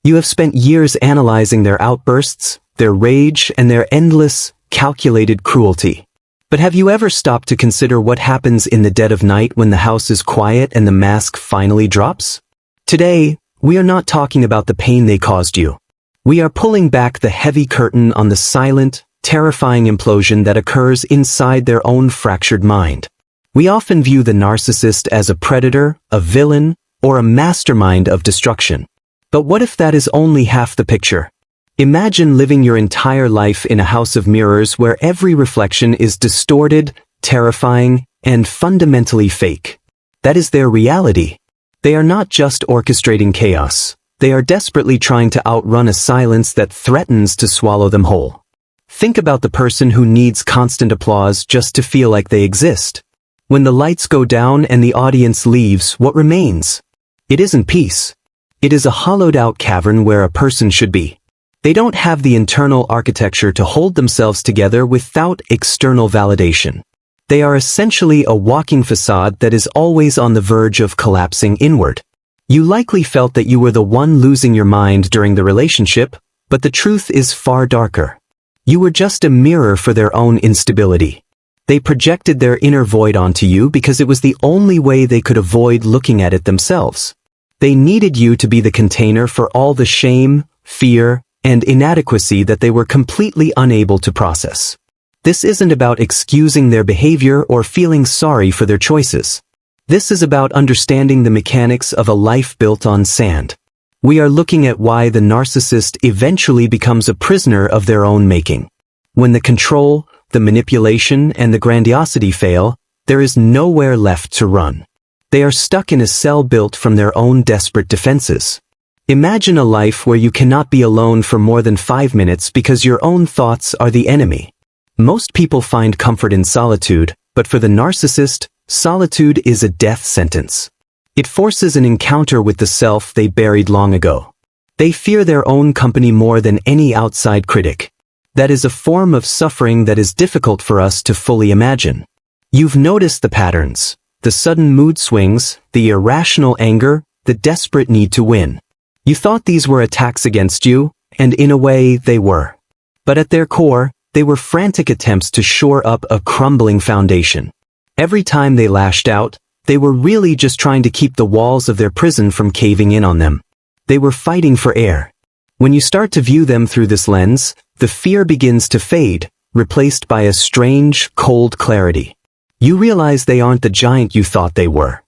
You have spent years analyzing their outbursts, their rage, and their endless, calculated cruelty. But have you ever stopped to consider what happens in the dead of night when the house is quiet and the mask finally drops? Today, we are not talking about the pain they caused you. We are pulling back the heavy curtain on the silent, terrifying implosion that occurs inside their own fractured mind. We often view the narcissist as a predator, a villain, or a mastermind of destruction. But what if that is only half the picture? Imagine living your entire life in a house of mirrors where every reflection is distorted, terrifying, and fundamentally fake. That is their reality. They are not just orchestrating chaos. They are desperately trying to outrun a silence that threatens to swallow them whole. Think about the person who needs constant applause just to feel like they exist. When the lights go down and the audience leaves, what remains? It isn't peace. It is a hollowed-out cavern where a person should be. They don't have the internal architecture to hold themselves together without external validation. They are essentially a walking facade that is always on the verge of collapsing inward. You likely felt that you were the one losing your mind during the relationship, but the truth is far darker. You were just a mirror for their own instability. They projected their inner void onto you because it was the only way they could avoid looking at it themselves. They needed you to be the container for all the shame, fear, and inadequacy that they were completely unable to process. This isn't about excusing their behavior or feeling sorry for their choices. This is about understanding the mechanics of a life built on sand. We are looking at why the narcissist eventually becomes a prisoner of their own making. When the control, the manipulation, and the grandiosity fail, there is nowhere left to run. They are stuck in a cell built from their own desperate defenses. Imagine a life where you cannot be alone for more than 5 minutes because your own thoughts are the enemy. Most people find comfort in solitude, but for the narcissist, solitude is a death sentence. It forces an encounter with the self they buried long ago. They fear their own company more than any outside critic. That is a form of suffering that is difficult for us to fully imagine. You've noticed the patterns, the sudden mood swings, the irrational anger, the desperate need to win. You thought these were attacks against you, and in a way they were. But at their core, they were frantic attempts to shore up a crumbling foundation. Every time they lashed out, they were really just trying to keep the walls of their prison from caving in on them. They were fighting for air. When you start to view them through this lens, the fear begins to fade, replaced by a strange, cold clarity. You realize they aren't the giant you thought they were.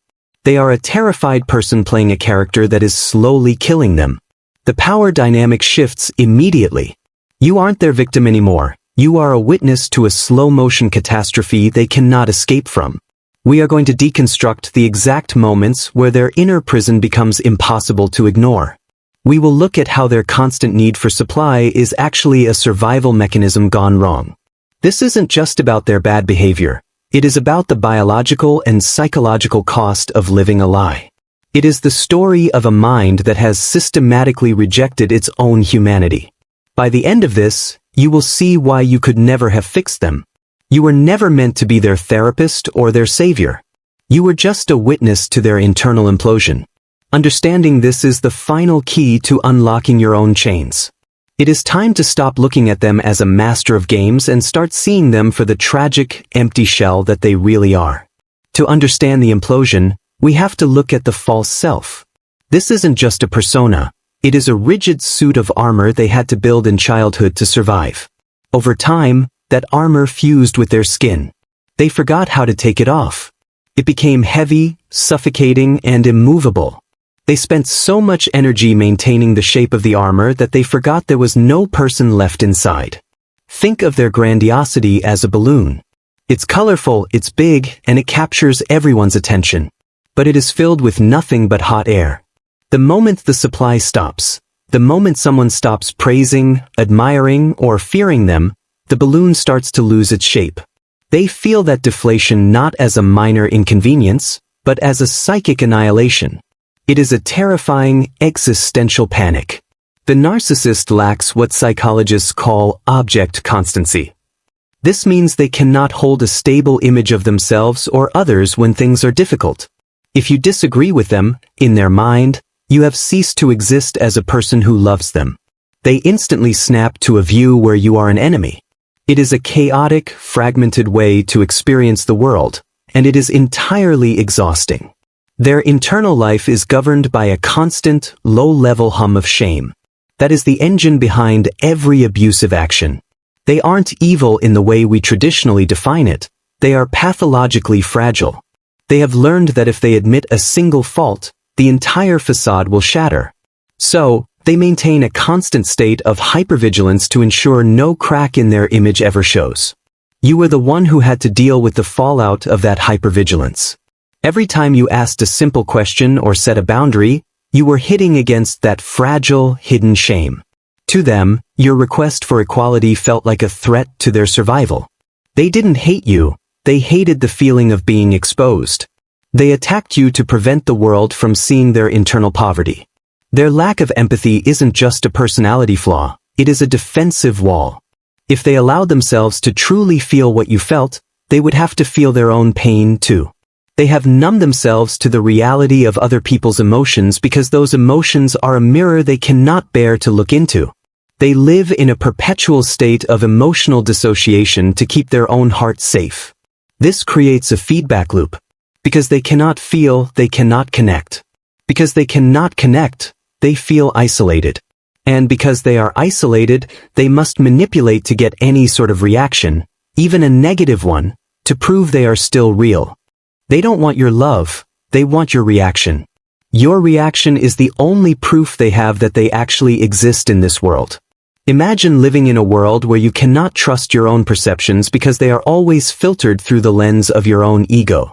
They are a terrified person playing a character that is slowly killing them. The power dynamic shifts immediately. You aren't their victim anymore. You are a witness to a slow-motion catastrophe they cannot escape from. We are going to deconstruct the exact moments where their inner prison becomes impossible to ignore. We will look at how their constant need for supply is actually a survival mechanism gone wrong. This isn't just about their bad behavior. It is about the biological and psychological cost of living a lie. It is the story of a mind that has systematically rejected its own humanity. By the end of this, you will see why you could never have fixed them. You were never meant to be their therapist or their savior. You were just a witness to their internal implosion. Understanding this is the final key to unlocking your own chains. It is time to stop looking at them as a master of games and start seeing them for the tragic, empty shell that they really are. To understand the implosion, we have to look at the false self. This isn't just a persona. It is a rigid suit of armor they had to build in childhood to survive. Over time, that armor fused with their skin. They forgot how to take it off. It became heavy, suffocating, and immovable. They spent so much energy maintaining the shape of the armor that they forgot there was no person left inside. Think of their grandiosity as a balloon. It's colorful, it's big, and it captures everyone's attention. But it is filled with nothing but hot air. The moment the supply stops, the moment someone stops praising, admiring, or fearing them, the balloon starts to lose its shape. They feel that deflation not as a minor inconvenience, but as a psychic annihilation. It is a terrifying, existential panic. The narcissist lacks what psychologists call object constancy. This means they cannot hold a stable image of themselves or others when things are difficult. If you disagree with them, in their mind, You have ceased to exist as a person who loves them. They instantly snap to a view where you are an enemy. It is a chaotic, fragmented way to experience the world, and it is entirely exhausting. Their internal life is governed by a constant, low-level hum of shame. That is the engine behind every abusive action. They aren't evil in the way we traditionally define it. They are pathologically fragile. They have learned that if they admit a single fault, the entire facade will shatter. So, they maintain a constant state of hypervigilance to ensure no crack in their image ever shows. You were the one who had to deal with the fallout of that hypervigilance. Every time you asked a simple question or set a boundary, you were hitting against that fragile, hidden shame. To them, your request for equality felt like a threat to their survival. They didn't hate you, they hated the feeling of being exposed. They attacked you to prevent the world from seeing their internal poverty. Their lack of empathy isn't just a personality flaw, it is a defensive wall. If they allowed themselves to truly feel what you felt, they would have to feel their own pain too. They have numbed themselves to the reality of other people's emotions because those emotions are a mirror they cannot bear to look into. They live in a perpetual state of emotional dissociation to keep their own heart safe. This creates a feedback loop. Because they cannot feel, they cannot connect. Because they cannot connect, they feel isolated. And because they are isolated, they must manipulate to get any sort of reaction, even a negative one, to prove they are still real. They don't want your love, they want your reaction. Your reaction is the only proof they have that they actually exist in this world. Imagine living in a world where you cannot trust your own perceptions because they are always filtered through the lens of your own ego.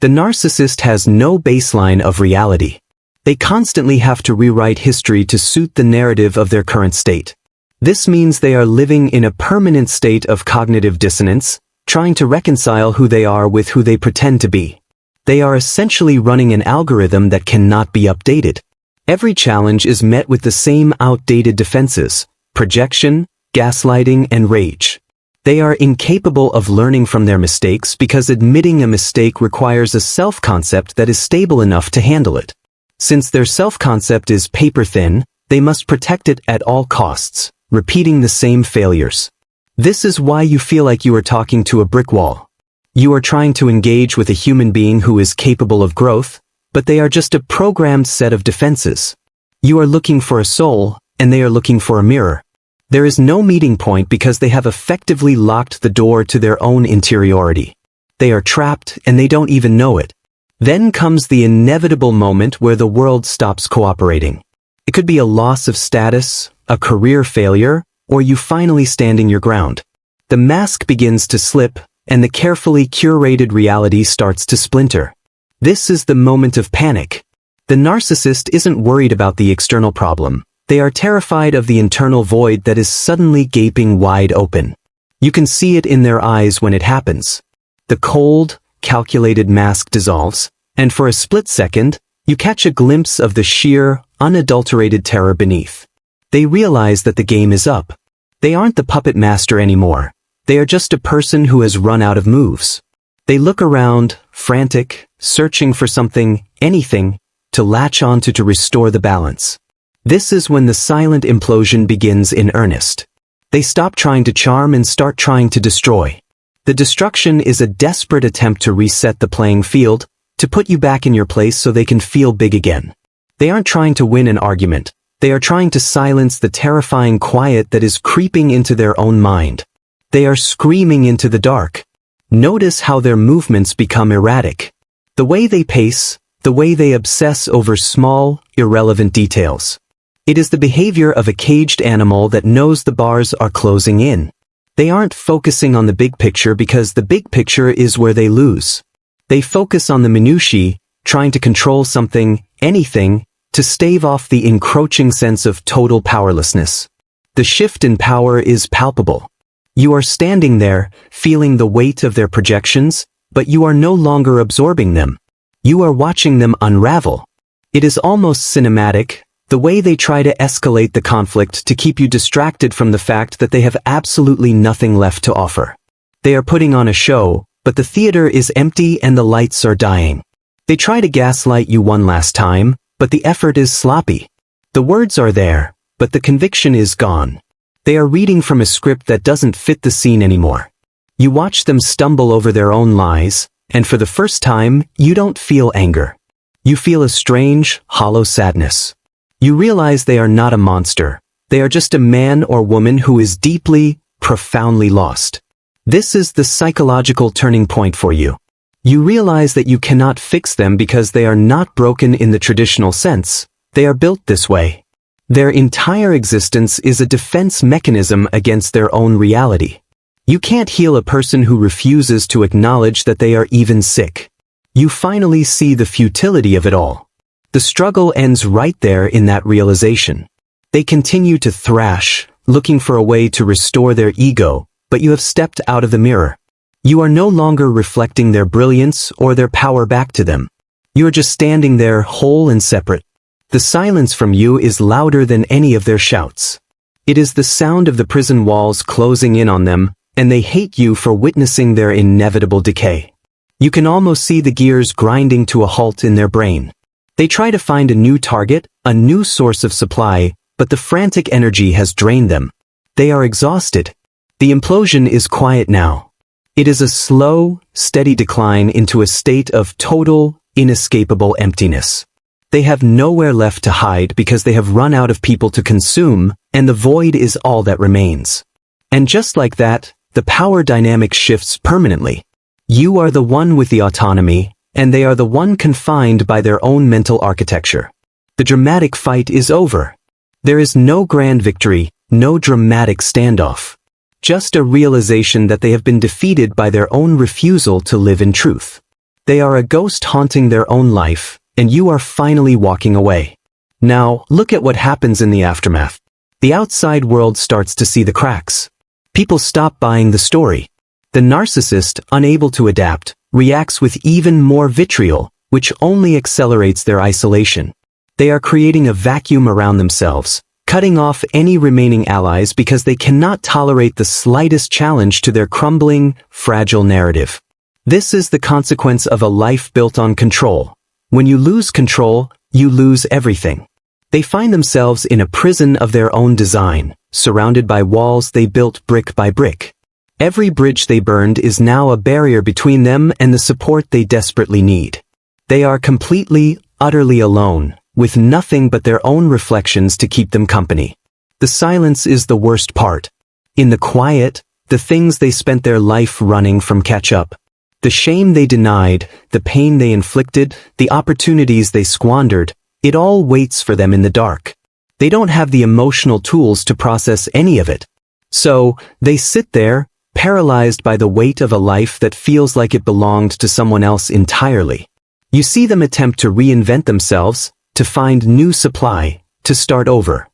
The narcissist has no baseline of reality. They constantly have to rewrite history to suit the narrative of their current state. This means they are living in a permanent state of cognitive dissonance, trying to reconcile who they are with who they pretend to be. They are essentially running an algorithm that cannot be updated. Every challenge is met with the same outdated defenses: projection, gaslighting, and rage. They are incapable of learning from their mistakes because admitting a mistake requires a self-concept that is stable enough to handle it. Since their self-concept is paper-thin, they must protect it at all costs, repeating the same failures. This is why you feel like you are talking to a brick wall. You are trying to engage with a human being who is capable of growth, but they are just a programmed set of defenses. You are looking for a soul, and they are looking for a mirror. There is no meeting point because they have effectively locked the door to their own interiority. They are trapped, and they don't even know it. Then comes the inevitable moment where the world stops cooperating. It could be a loss of status, a career failure, or you finally standing your ground. The mask begins to slip, and the carefully curated reality starts to splinter. This is the moment of panic. The narcissist isn't worried about the external problem. They are terrified of the internal void that is suddenly gaping wide open. You can see it in their eyes when it happens. The cold, calculated mask dissolves, and for a split second, you catch a glimpse of the sheer, unadulterated terror beneath. They realize that the game is up. They aren't the puppet master anymore. They are just a person who has run out of moves. They look around, frantic, searching for something, anything, to latch onto to restore the balance. This is when the silent implosion begins in earnest. They stop trying to charm and start trying to destroy. The destruction is a desperate attempt to reset the playing field, to put you back in your place so they can feel big again. They aren't trying to win an argument. They are trying to silence the terrifying quiet that is creeping into their own mind. They are screaming into the dark. Notice how their movements become erratic. The way they pace, the way they obsess over small, irrelevant details. It is the behavior of a caged animal that knows the bars are closing in. They aren't focusing on the big picture because the big picture is where they lose. They focus on the minutiae, trying to control something, anything, to stave off the encroaching sense of total powerlessness. The shift in power is palpable. You are standing there, feeling the weight of their projections, but you are no longer absorbing them. You are watching them unravel. It is almost cinematic, the way they try to escalate the conflict to keep you distracted from the fact that they have absolutely nothing left to offer. They are putting on a show, but the theater is empty and the lights are dying. They try to gaslight you one last time, but the effort is sloppy. The words are there, but the conviction is gone. They are reading from a script that doesn't fit the scene anymore. You watch them stumble over their own lies, and for the first time, you don't feel anger. You feel a strange, hollow sadness. You realize they are not a monster. They are just a man or woman who is deeply, profoundly lost. This is the psychological turning point for you. You realize that you cannot fix them because they are not broken in the traditional sense. They are built this way. Their entire existence is a defense mechanism against their own reality. You can't heal a person who refuses to acknowledge that they are even sick. You finally see the futility of it all. The struggle ends right there in that realization. They continue to thrash, looking for a way to restore their ego, but you have stepped out of the mirror. You are no longer reflecting their brilliance or their power back to them. You are just standing there whole and separate. The silence from you is louder than any of their shouts. It is the sound of the prison walls closing in on them, and they hate you for witnessing their inevitable decay. You can almost see the gears grinding to a halt in their brain. They try to find a new target, a new source of supply, but the frantic energy has drained them. They are exhausted. The implosion is quiet now. It is a slow, steady decline into a state of total, inescapable emptiness. They have nowhere left to hide because they have run out of people to consume, and the void is all that remains. And just like that, the power dynamic shifts permanently. You are the one with the autonomy, and they are the one confined by their own mental architecture. The dramatic fight is over. There is no grand victory, no dramatic standoff. Just a realization that they have been defeated by their own refusal to live in truth. They are a ghost haunting their own life, and you are finally walking away. Now, look at what happens in the aftermath. The outside world starts to see the cracks. People stop buying the story. The narcissist, unable to adapt, reacts with even more vitriol, which only accelerates their isolation. They are creating a vacuum around themselves, cutting off any remaining allies because they cannot tolerate the slightest challenge to their crumbling, fragile narrative. This is the consequence of a life built on control. When you lose control, you lose everything. They find themselves in a prison of their own design, surrounded by walls they built brick by brick. Every bridge they burned is now a barrier between them and the support they desperately need. They are completely, utterly alone, with nothing but their own reflections to keep them company. The silence is the worst part. In the quiet, the things they spent their life running from catch up. The shame they denied, the pain they inflicted, the opportunities they squandered, it all waits for them in the dark. They don't have the emotional tools to process any of it. So, they sit there, paralyzed by the weight of a life that feels like it belonged to someone else entirely. You see them attempt to reinvent themselves, to find new supply, to start over.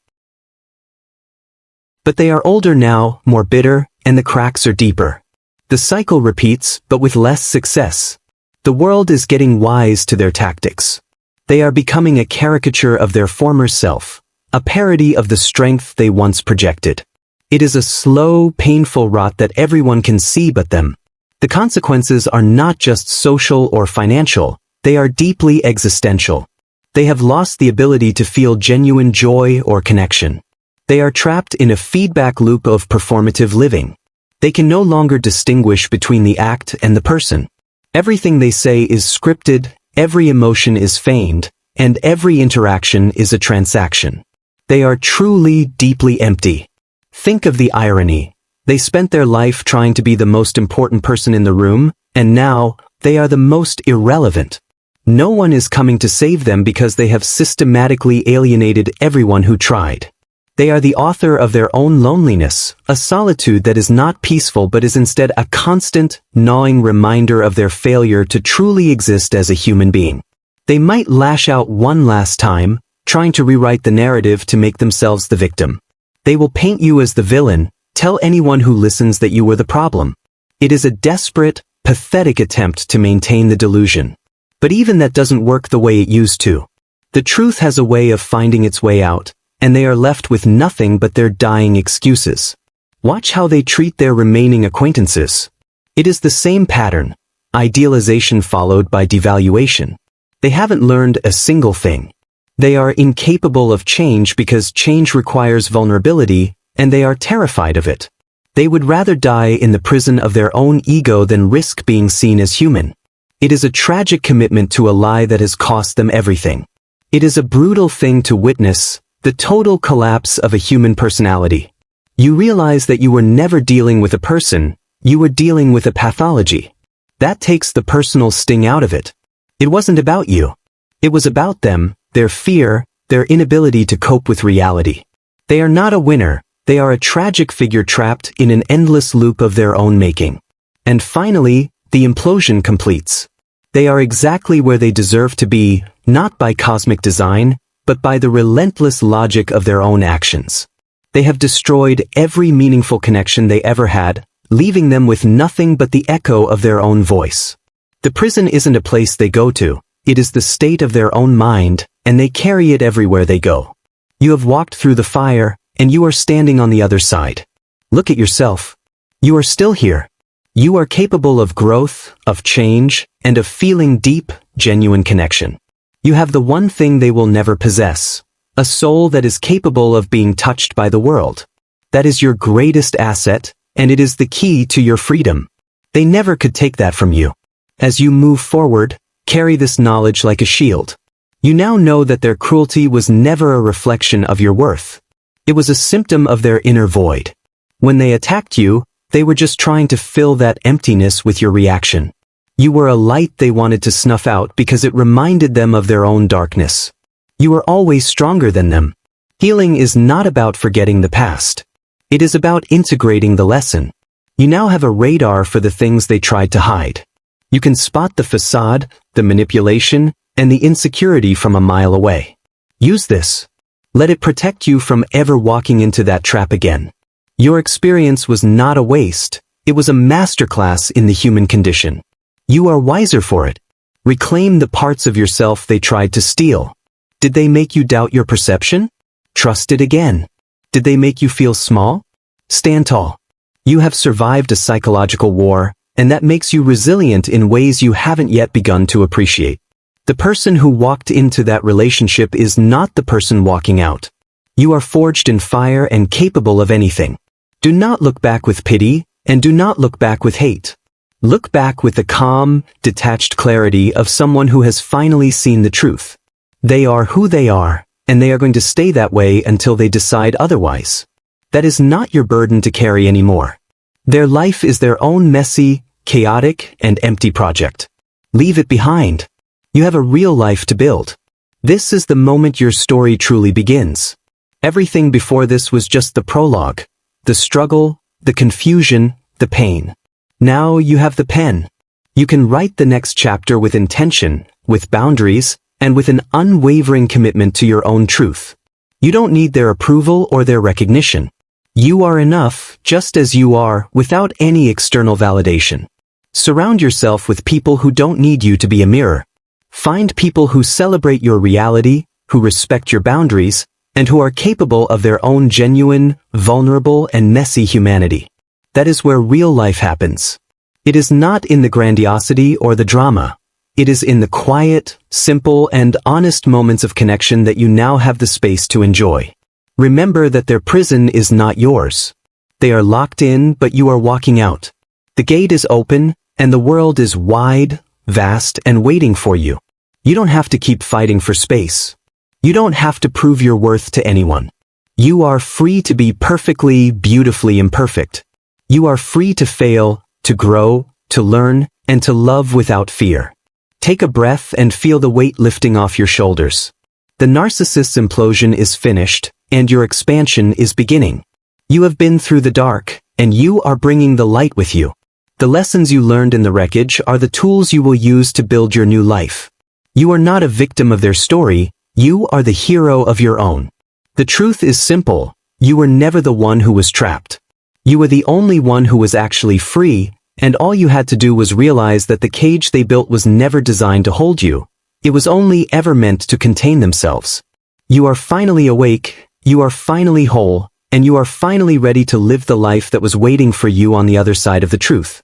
But they are older now, more bitter, and the cracks are deeper. The cycle repeats, but with less success. The world is getting wise to their tactics. They are becoming a caricature of their former self, a parody of the strength they once projected. It is a slow, painful rot that everyone can see but them. The consequences are not just social or financial, they are deeply existential. They have lost the ability to feel genuine joy or connection. They are trapped in a feedback loop of performative living. They can no longer distinguish between the act and the person. Everything they say is scripted, every emotion is feigned, and every interaction is a transaction. They are truly deeply empty. Think of the irony. They spent their life trying to be the most important person in the room, and now, they are the most irrelevant. No one is coming to save them because they have systematically alienated everyone who tried. They are the author of their own loneliness, a solitude that is not peaceful but is instead a constant, gnawing reminder of their failure to truly exist as a human being. They might lash out one last time, trying to rewrite the narrative to make themselves the victim. They will paint you as the villain, tell anyone who listens that you were the problem. It is a desperate, pathetic attempt to maintain the delusion. But even that doesn't work the way it used to. The truth has a way of finding its way out, and they are left with nothing but their dying excuses. Watch how they treat their remaining acquaintances. It is the same pattern, idealization followed by devaluation. They haven't learned a single thing. They are incapable of change because change requires vulnerability, and they are terrified of it. They would rather die in the prison of their own ego than risk being seen as human. It is a tragic commitment to a lie that has cost them everything. It is a brutal thing to witness, the total collapse of a human personality. You realize that you were never dealing with a person, you were dealing with a pathology. That takes the personal sting out of it. It wasn't about you. It was about them, their fear, their inability to cope with reality. They are not a winner, they are a tragic figure trapped in an endless loop of their own making. And finally, the implosion completes. They are exactly where they deserve to be, not by cosmic design, but by the relentless logic of their own actions. They have destroyed every meaningful connection they ever had, leaving them with nothing but the echo of their own voice. The prison isn't a place they go to, it is the state of their own mind, and they carry it everywhere they go. You have walked through the fire, and you are standing on the other side. Look at yourself. You are still here. You are capable of growth, of change, and of feeling deep, genuine connection. You have the one thing they will never possess, a soul that is capable of being touched by the world. That is your greatest asset, and it is the key to your freedom. They never could take that from you. As you move forward, carry this knowledge like a shield. You now know that their cruelty was never a reflection of your worth. It was a symptom of their inner void. When they attacked you, they were just trying to fill that emptiness with your reaction. You were a light they wanted to snuff out because it reminded them of their own darkness. You are always stronger than them. Healing is not about forgetting the past. It is about integrating the lesson. You now have a radar for the things they tried to hide. You can spot the facade, the manipulation, and the insecurity from a mile away. Use this. Let it protect you from ever walking into that trap again. Your experience was not a waste, it was a masterclass in the human condition. You are wiser for it. Reclaim the parts of yourself they tried to steal. Did they make you doubt your perception? Trust it again. Did they make you feel small? Stand tall. You have survived a psychological war, and that makes you resilient in ways you haven't yet begun to appreciate. The person who walked into that relationship is not the person walking out. You are forged in fire and capable of anything. Do not look back with pity, and do not look back with hate. Look back with the calm, detached clarity of someone who has finally seen the truth. They are who they are, and they are going to stay that way until they decide otherwise. That is not your burden to carry anymore. Their life is their own messy, chaotic, and empty project. Leave it behind. You have a real life to build. This is the moment your story truly begins. Everything before this was just the prologue, the struggle, the confusion, the pain. Now you have the pen. You can write the next chapter with intention, with boundaries, and with an unwavering commitment to your own truth. You don't need their approval or their recognition. You are enough, just as you are, without any external validation. Surround yourself with people who don't need you to be a mirror. Find people who celebrate your reality, who respect your boundaries, and who are capable of their own genuine, vulnerable, and messy humanity. That is where real life happens. It is not in the grandiosity or the drama. It is in the quiet, simple, and honest moments of connection that you now have the space to enjoy. Remember that their prison is not yours. They are locked in, but you are walking out. The gate is open, and the world is wide, vast, and waiting for you. You don't have to keep fighting for space. You don't have to prove your worth to anyone. You are free to be perfectly, beautifully imperfect. You are free to fail, to grow, to learn, and to love without fear. Take a breath and feel the weight lifting off your shoulders. The narcissist's implosion is finished, and your expansion is beginning. You have been through the dark, and you are bringing the light with you. The lessons you learned in the wreckage are the tools you will use to build your new life. You are not a victim of their story, you are the hero of your own. The truth is simple, you were never the one who was trapped. You were the only one who was actually free, and all you had to do was realize that the cage they built was never designed to hold you. It was only ever meant to contain themselves. You are finally awake, you are finally whole, and you are finally ready to live the life that was waiting for you on the other side of the truth.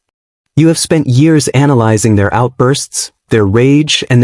You have spent years analyzing their outbursts, their rage, and their